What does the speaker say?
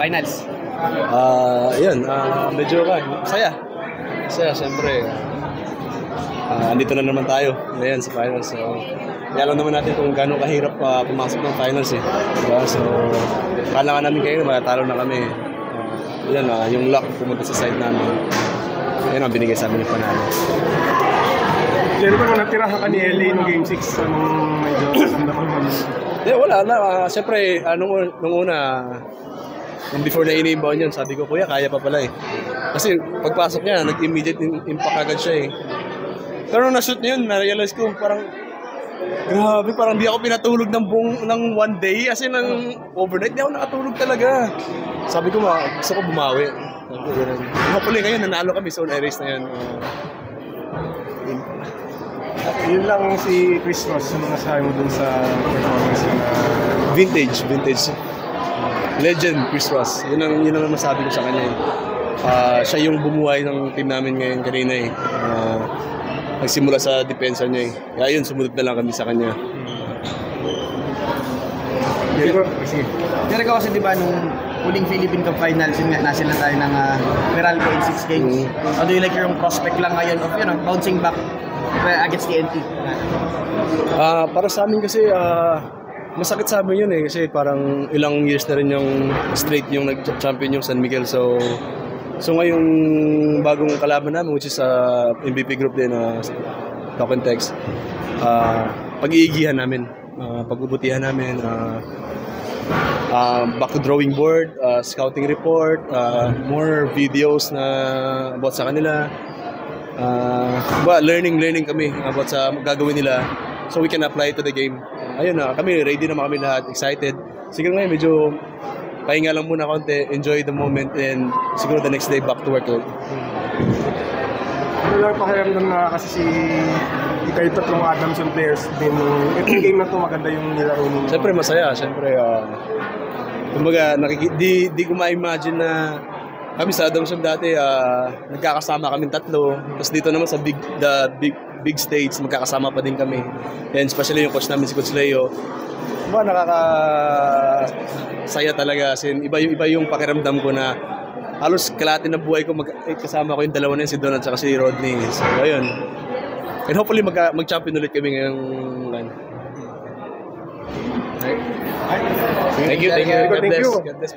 finals? Yun, medyo saya. Saya, siyempre. Andito na naman tayo ngayon sa finals. So, alam naman natin kung gaano kahirap pumasok ng finals eh. Diba? So, kala nga namin kayo, matatalo na kami. Yan, yung luck pumunta sa side namin. Yan ang binigay sa amin ng panalo. Pero kung natirahan ka ni LA no Game 6, anong medyo naman mo? Wala na. Siyempre, nung una, before na ini-inbound yun, sabi ko, kuya, kaya pa pala eh. Kasi pagpasok niya, nag-immediate impact agad siya eh. Pero nung na-shoot niya yun, na-realize ko, parang, grabe, parang di ako pinatulog ng one day. Kasi ng overnight, di ako nakatulog talaga. Sabi ko, gusto ko bumawi. Hopefully ngayon, nanalo kami sa on-air race na yan. Yun lang si Chris Ross, ano masasabi mo dun sa performance na Vintage. Legend, Chris Ross. Yun ang masabi ko sa kanya eh. Siya yung bumuhay ng team namin ngayon kanina eh. Nagsimula sa depensa niya eh. Kaya yun, sumunod na lang kami sa kanya. Pero kasi di ba nung huling Philippine Cup Finals, yun nga, nasa na tayo ng Meralco in 6 games. How do you like yung prospect lang ngayon of bouncing back against TNT? Para sa amin kasi, masakit sa amin yun eh. Kasi parang ilang years na rin yung straight yung nag-champion yung San Miguel. So ngayong bagong kalaban namin, which is MVP group din, Talk and Text, pag-iigihan namin, pagbubutihan namin, back to drawing board, scouting report, more videos na about sa kanila, learning kami about sa gagawin nila so we can apply it to the game. Ayun na, kami ready naman kami lahat, excited. Siguro ngayon medyo pahinga lang muna konti, enjoy the moment, and siguro the next day back to work. Ano lang pakiramdam na kasi si kayo tatlong Adamson players din itong game na to maganda yung nilaro ninyo? Siyempre masaya, siyempre kumbaga di ko ma-imagine na kami sa Adamson dati nagkakasama kami tatlo, tapos dito naman sa big stage magkakasama pa din kami, and especially yung coach namin si Coach Leo. Nakakasaya talaga. Iba yung pakiramdam ko na halos kalahati ng buhay ko kasama ko yung dalawa na yun, si Don at saka si Rodney. So ayun, and hopefully mag-champion ulit kami ngayong Thank you. God bless.